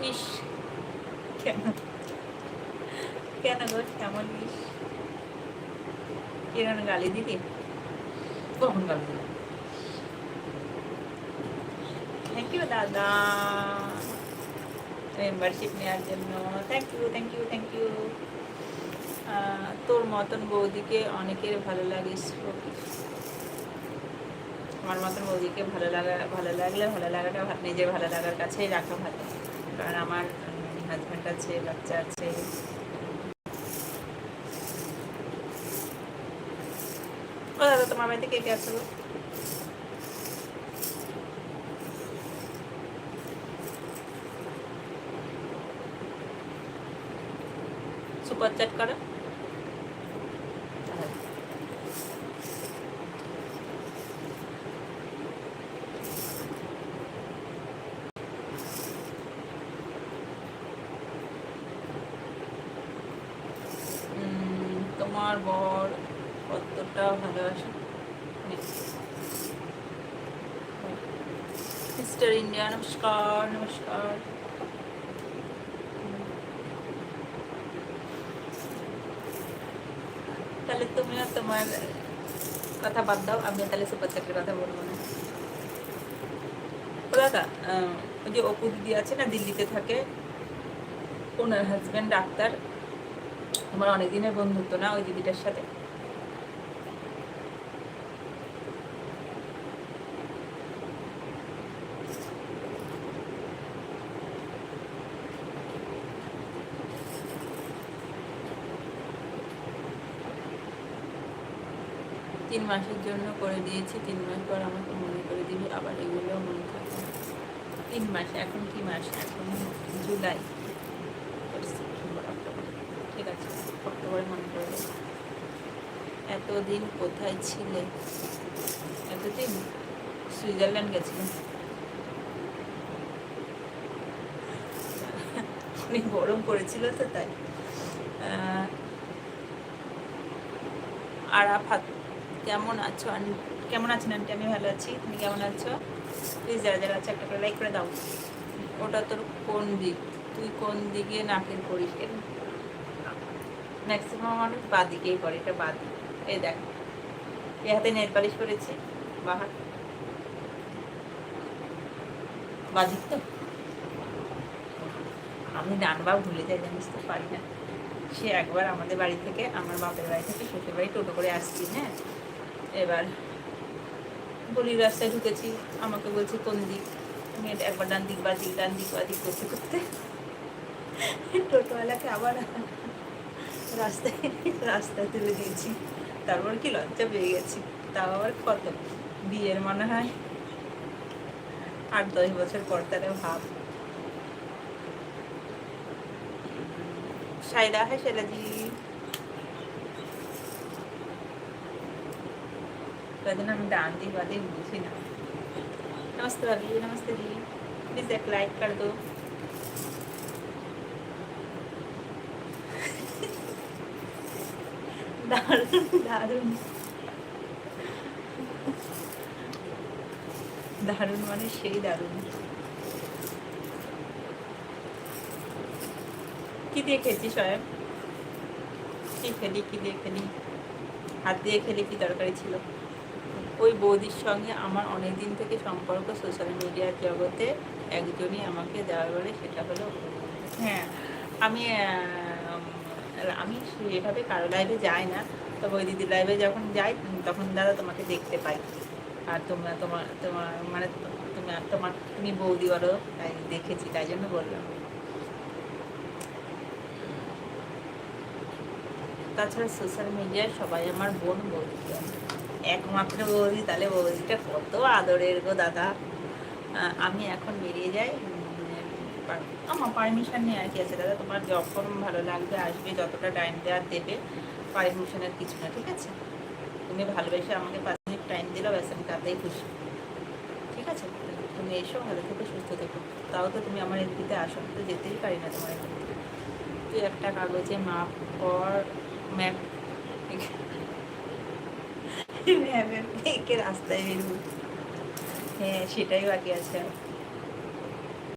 ইস, কেন কেন গো, কেমন ইস? কিরণ গালি দিদি? কখন গালি দিদি? থ্যাংক ইউ দাদা মেম্বারশিপ নেওয়ার জন্য। Thank you, thank you, thank you. তোর মতন বৌদিকে অনেকের ভালো লাগে। আমার মতন বৌদিকে ভালো লাগলে ভালো লাগাটা নিজের ভালো লাগার কাছেই রাখা ভালো। কারণ আমার হাজব্যান্ড আছে, বাচ্চা আছে। ও দাদা, তোমার বাড়িতে কে কে আছে? সুপার চ্যাট করো। তোমার বর কতটা ভালোবাসে মিস্টার ইন্ডিয়া? নমস্কার, নমস্কার। তাহলে তুমিও তোমার কথা বাদ দাও, আমি তাহলে সুপার চ্যাটের কথা বলবো না। ও দাদা, ওই যে অপু দিদি আছে না, দিল্লিতে থাকে, ওনার হাজব্যান্ড ডাক্তার। আমার অনেকদিনের বন্ধুত্ব না ওই দিদিটার সাথে। তিন মাসের জন্য করে দিয়েছি, 3 মাস পর আমাকে মনে করে দিবি, আবার এগুলো মনে থাকে। 3 মাস? এখন কি মাস? এখন জুলাই, সেপ্টেম্বর, অক্টোবর। ঠিক আছে, অক্টোবরে মনে করে দেবো। এতদিন কোথায় ছিলে? এতদিন সুইজারল্যান্ড গেছিলাম। অনেক গরম পড়েছিল তো তাই। আরাফাত, কেমন আছো? কেমন আছেন আন্টি? আমি ভালো আছি, তুমি কেমন আছো? প্লিজ যারা যারা আছে একটা করে লাইক করে দাও। ওটা তোর কোন দিক? তুই কোন দিকে নাকের করিস? ম্যাক্সিমাম মানুষ বা দিকেই করে, এটা বাদ। এই দেখ, এই হাতে নেল পালিশ করেছি, বাহার বাদিক তো। আমি ডানবা ভুলে যাই, জানিস তো, পারি না। সে একবার আমাদের বাড়ি থেকে, আমার বাপের বাড়ি থেকে শ্বশুর বাড়ি টোটো করে আসছি, হ্যাঁ, এবার গলির রাস্তায় ঢুকেছি, আমাকে বলছে কোন দিক। আমি একবার ডান দিক বাদিক, ডান দিক বাদিক করতে করতে টোটোওয়ালাকে আবার রাস্তায় রাস্তায় তুলে দিয়েছি। তারপর কি লজ্জা পেয়ে গেছি। তাও আবার কত, বিয়ের মনে হয় 8-10 বছর পর। তারা ভাব। शायदा है शैला जी, वजन हम डाल दी बातें बुझी ना। नमस्ते भाभी, नमस्ते जी, प्लीज एक लाइक कर दो। दारुण दारुण দারুণ, মানে সেই দারুণ। কি দিয়ে খেয়েছি সয়াব? কি খেলি, কি দিয়ে খেলি? হাত দিয়ে খেলে কি দরকারি ছিল? ওই বৌদির সঙ্গে আমার অনেক দিন থেকে সম্পর্ক, সোশ্যাল মিডিয়ার জগতে একজনই আমাকে দেওয়া বলে, সেটা হলো। হ্যাঁ, আমি আমি সেভাবে কারো লাইভে যাই না, তবে ওই দিদির লাইভে যখন যাই তখন দাদা তোমাকে দেখতে পাই। আর তোমরা তোমার তোমার মানে তুমি বৌদি বলো, তাই দেখেছি, তাই জন্য বললাম। তাছাড়া সোশ্যাল মিডিয়ায় সবাই আমার বোন, বৌদি, একমাত্র বৌদি। তাহলে বৌদিটা কত আদরের গো দাদা। আমি এখন বেরিয়ে যাই, আমার পারমিশন নিয়ে আর কি আছে দাদা। তোমার যখন ভালো লাগবে আসবে, যতটা টাইম দেওয়ার দেবে, পারমিশনের কিছু না, ঠিক আছে? তুমি ভালোবেসে আমাকে 5 মিনিট টাইম দিলে ব্যাস, আমি তাতেই খুশি, ঠিক আছে? তুমি এসো, ভালো থেকো, সুস্থ থেকো। তাও তো তুমি আমার এদিকে আসো, তো যেতেই পারি না তোমার এখান থেকে। তুই একটা কাগজে মাপ কর, ম্যাপ ম্যাপের থেকে রাস্তায় বেরবো। হ্যাঁ, সেটাই বাকি আছে।